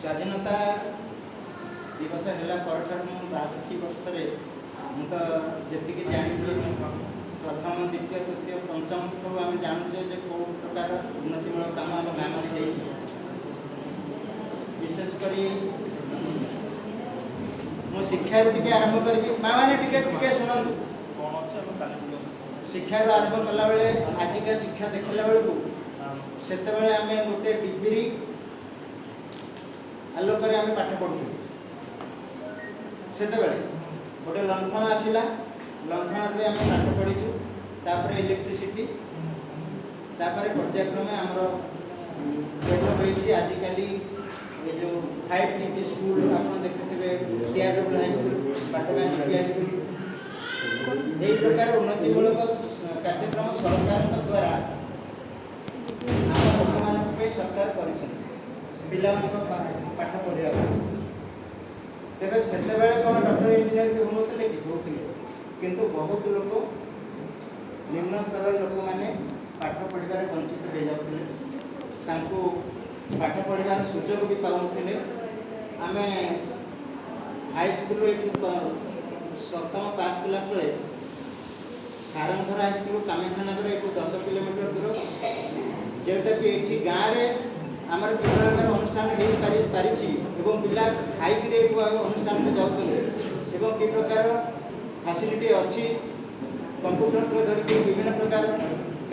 स्वाधीनता दिवस है 62 वर्ष मु तो जी जानी प्रथम द्वितीय तृतीय पंचम को आम जानूचे कौ प्रकार उन्नतिमूलक काम आम गाँव में विशेषकर मु शिक्षा टी आरंभ करी माँ मैंने शुणु शिक्षार आरंभ कला बेले आजिका शिक्षा देखला बेलू से आम गोटे डिग्री आलोक आम पाठ पढ़ु से गोटे लंठन आसला लंठन आम पाठ पढ़ीचु तापर इलेक्ट्रिसिटी तापर पर्यायक्रमे आमर डेभलप होती आजिकल ये जो 5 टी स्कूल आप देखुए TRW हाई स्कूल पाटगा जीपी हाई स्कूल यही प्रकार उन्नतिमूलक कार्यक्रम सरकार द्वारा आम लोक सरकार कर पिला पाठ पढ़ा तेज से कौन डॉक्टर इंजीनियर भी होते कि होते किंतु बहुत लोग निम्न स्तर लोक मैंने पाठ पढ़ार वंचित हो जाते पाठ पढ़ार सुजोग भी पाते आम हाई स्कूल ये सप्तम पास कला बेले सारंगधर हाई स्कूल कामाख्यानगर ये 10 किलोमीटर दूर जोटा कि ये गाँव में आमर विभिन्न प्रकार अनुष्ठान हो पारी पिला खाई अनुष्ठान को जाऊँ कि प्रकार फैसिलिटी अच्छी कंप्यूटर को धरिक विभिन्न प्रकार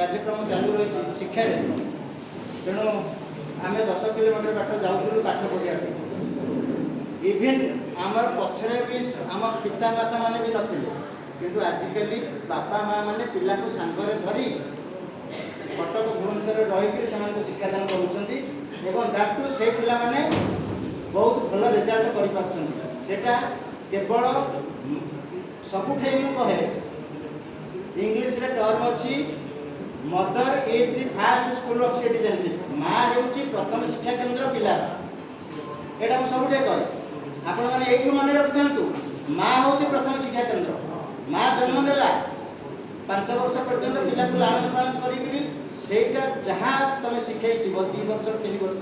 कार्यक्रम चालू रही शिक्षा तेणु आम 10 किलोमीटर बाट जाऊँ पाठ पढ़ा इवेन आमर पछरे भी आम पिता माता मैंने भी नथिले किंतु आजिकल बापा माँ मैंने पिला को सांगरे धरी कटक भुवनेश्वर रहीकि से शिक्षादान करूँ से पिला माने बहुत भल रिजल्ट करें केवल सबुठे मु कहे इंग्लिश रे टर्म अच्छी mother is the first school of citizenship माँ हूँ प्रथम शिक्षा केंद्र पिला यहाँ मुझे सबुठे कहे आपण मैंने ये मन रखु माँ हूँ प्रथम शिक्षा केंद्र माँ जन्म देला 5 वर्ष पर्यंत पिला को लालन पालन करी सेटा जहाँ तुम शिखे 2 वर्ष 3 वर्ष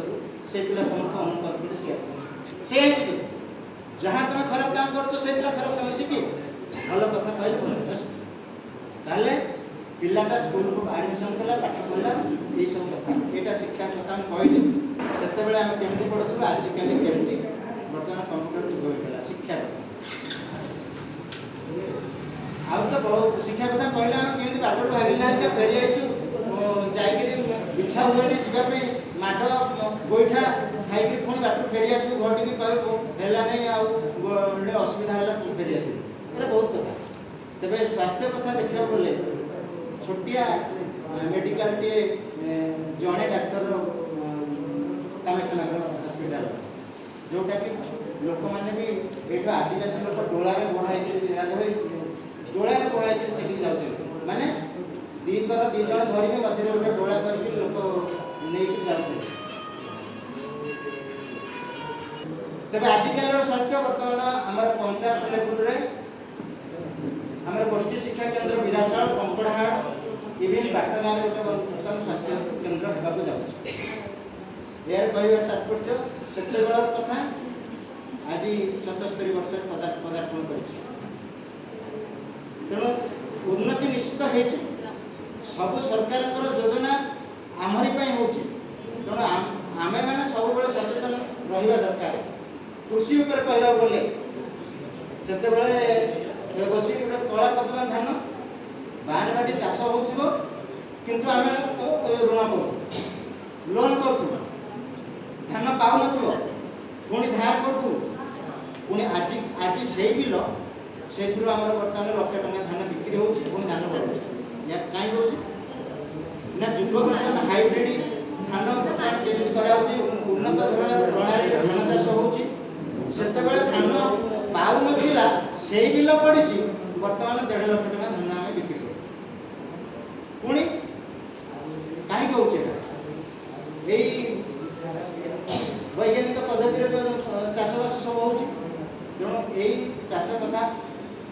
से पिला तुमको अनुकरण से जहाँ तुम खराब काम कर खराब काम शिखी भल कथा कहले पिलाटा स्कूल को एडमिशन कला पाठ पढ़ला ये सब कथा यहाँ शिक्षा कथा कहली से आम केमी पढ़ुलू आजिकल केमी बर्तमान कंप्यूटर जुग होता शिक्षा कथा आउ तो शिक्षा कथा कहले आम केमी बाटर भागिला फेरी आईचु इच्छा हुए जावाई माड गोईठा खाई पुणी बाटर फेरी आसू घर टी कहला नहीं आटे असुविधा है फेरी आस बहुत कथा तेज स्वास्थ्य कथा देखा गले छोटिया मेडिकल टे जड़े डाक्तर कामाख्यानगर हस्पिटाल जोटा कि लोक मैंने भी ये आदिवासी लोक डोलार बहाई राजा डोलार बहाई से जाते माने दीज धरिक मझे गोटे डोला कर लोक नहीं जाते तेज आजिकल स्वास्थ्य बर्तमान आम पंचायत लेवल आम गोष्ठी शिक्षा केन्द्र विराशाल कंकड़ाहाड़ इवेन बाटगाँ गोटे नूतन स्वास्थ्य केन्द्र होगा जाऊँगी यार कह तात्पर्य से कथा आज 77 वर्ष पदार्पण कर तेणु उन्नति निश्चित हो सब सरकार योजना आमरी हो तेणु आमे मैंने सब सचेतन रहा दरकार कृषि उपर कहवा गले से बस गोटे कला कदम धान बान बाटी चाष हो किंतु आम ऋण कर लोन कर धान पाऊन पुणी धार कर आज से बिल से आम बर्तमान 1 लाख टका धान बिक्री हो धान बढ़ या कहीं हो जुग बर्तमान हाइब्रिड धान बर्तमान केमी कराऊँगी उन्नत धरण प्रणाली धान चाष हो धान पाऊन से बिल पड़ी बर्तमान 1.5 लाख टका धान आम बिक्री कर पुणी कहीं हो वैज्ञानिक पद्धति चाषबास सब हो तेणु यही चाष कथा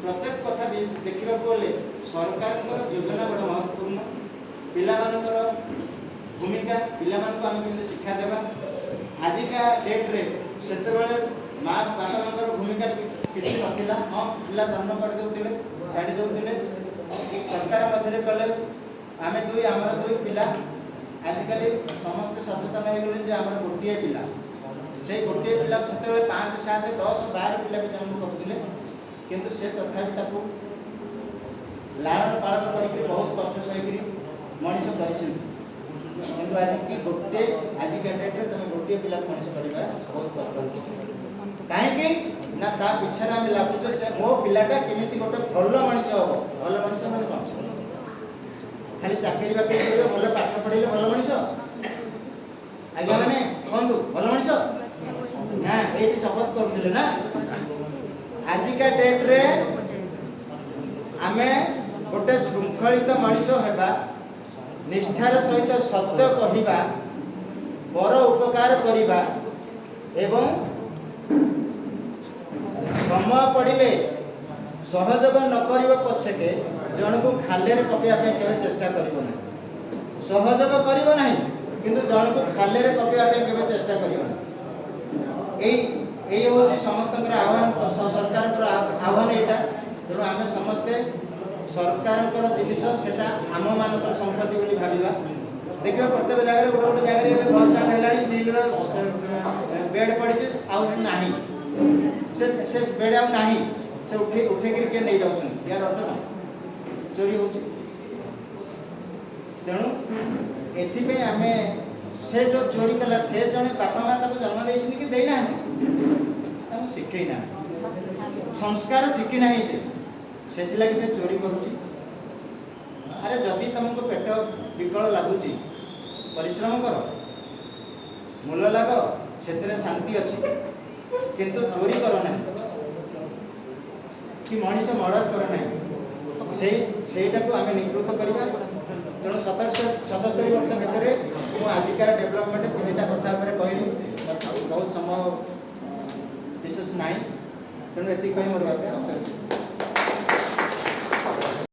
प्रत्येक कथा देखा गले सरकार योजना बड़ा महत्वपूर्ण पिलामानकर भूमिका पिलामानक आम केमती शिक्षा देवा आजिका डेट्रे ସେତେବେଳେ ମା ବାପାଙ୍କର ଭୂମିକା କିଛି ନଥିଲା। ହଁ, ପିଲା ଜନ୍ମ କରିଦେଉଥିଲେ, ଛାଡ଼ି ଦେଉଥିଲେ, ସରକାର ମଧ୍ୟରେ କଲେ ଆମେ ଦୁଇ ଆମର ଦୁଇ ପିଲା। ଆଜିକାଲି ସମସ୍ତେ ସଚେତନ ହେଇଗଲେ ଯେ ଆମର ଗୋଟିଏ ପିଲା। ସେଇ ଗୋଟିଏ ପିଲା ସେତେବେଳେ 5, 7, 10, 12 ପିଲା ବି ଜନ୍ମ କରୁଥିଲେ, କିନ୍ତୁ ସେ ତଥାପି ତାକୁ ଲାଳନ ପାଳନ କରିକି ବହୁତ କଷ୍ଟ ସହିକିରି ମଣିଷ କରିଛନ୍ତି। କିନ୍ତୁ ଆଜିକା ଡେଟ୍ରେ ତୁମେ ଗୋଟିଏ ପିଲା ମଣିଷ କରିବା ବହୁତ କଷ୍ଟ ହେଉଛି। କାହିଁକି ନା ତା ପିଛରେ ଆମେ ଲାଗୁଛେ ଯେ ମୋ ପିଲାଟା କେମିତି ଗୋଟେ ଭଲ ମଣିଷ ହବ। ଭଲ ମଣିଷ ମାନେ କ'ଣ? ଖାଲି ଚାକିରି ବାକିରି କରିବ, ଭଲ ପାଠ ପଢ଼ିଲେ ଭଲ ମଣିଷ? ଆଜ୍ଞା ମାନେ କୁହନ୍ତୁ, ଭଲ ମଣିଷ ନା? ଏଇଠି ଶପଥ କରୁଥିଲେ ନା। ଆଜିକା ଡେଟ୍ରେ ଆମେ ଗୋଟେ ଶୃଙ୍ଖଳିତ ମଣିଷ ହେବା, ନିଷ୍ଠାର ସହିତ ସତ୍ୟ କହିବା, ପର ଉପକାର କରିବା ଏବଂ ସମୟ ପଡ଼ିଲେ ସହଯୋଗ ନ କରିବ ପଛକେ ଜଣକୁ ଖାଲିରେ ପକାଇବା ପାଇଁ କେବେ ଚେଷ୍ଟା କରିବ ନାହିଁ। ସହଯୋଗ କରିବ ନାହିଁ, କିନ୍ତୁ ଜଣକୁ ଖାଲିରେ ପକାଇବା ପାଇଁ କେବେ ଚେଷ୍ଟା କରିବ ନାହିଁ। ଏଇ ହେଉଛି ସମସ୍ତଙ୍କର ଆହ୍ୱାନ, ସରକାରଙ୍କର ଆହ୍ୱାନ ଏଇଟା। ତେଣୁ ଆମେ ସମସ୍ତେ ସରକାରଙ୍କର ଜିନିଷ ସେଟା ଆମମାନଙ୍କର ସମ୍ପତ୍ତି ବୋଲି ଭାବିବା। ଦେଖିବା ପ୍ରତ୍ୟେକ ଜାଗାରେ ଗୋଟେ ଜାଗାରେ ଏବେ ବସ୍ ଷ୍ଟାଣ୍ଡ ହେଲାଣି, ଷ୍ଟିଲର ବେଡ୍ ପଡ଼ିଛି, ଆଉ ନାହିଁ ସେ ବେଡ୍ ଆଉ ନାହିଁ, ସେ ଉଠେଇକିରି କିଏ ନେଇଯାଉଛନ୍ତି। ୟାର ଅର୍ଥ କ'ଣ? ଚୋରି ହେଉଛି। ତେଣୁ ଏଥିପାଇଁ ଆମେ ସେ ଯେଉଁ ଚୋରି କଲା, ସେ ଜଣେ ବାପା ମା ତାକୁ ଜନ୍ମ ଦେଇଛନ୍ତି କି ଦେଇନାହାନ୍ତି? ତାକୁ ଶିଖେଇ ନାହାନ୍ତି, ସଂସ୍କାର ଶିଖି ନାହିଁ ସେ, ସେଥିଲାଗି ସେ ଚୋରି କରୁଛି। ଆରେ ଯଦି ତମକୁ ପେଟ ବିକଳ ଲାଗୁଛି, ପରିଶ୍ରମ କର, ମୂଲ ଲାଗ, ସେଥିରେ ଶାନ୍ତି ଅଛି, କିନ୍ତୁ ଚୋରି କର ନାହିଁ କି ମଣିଷ ମର୍ଡର କର ନାହିଁ। ସେଇଟାକୁ ଆମେ ନିବୃତ୍ତ କରିବା। ତେଣୁ 77 ବର୍ଷ ଭିତରେ ମୁଁ ଆଜିକା ଡେଭଲପମେଣ୍ଟ 3ଟା କଥା ଉପରେ କହିଲି, ବହୁତ ସମୟ ବିଶେଷ ନାହିଁ, ତେଣୁ ଏତିକି କହି ମୋର ବାର୍ତ୍ତା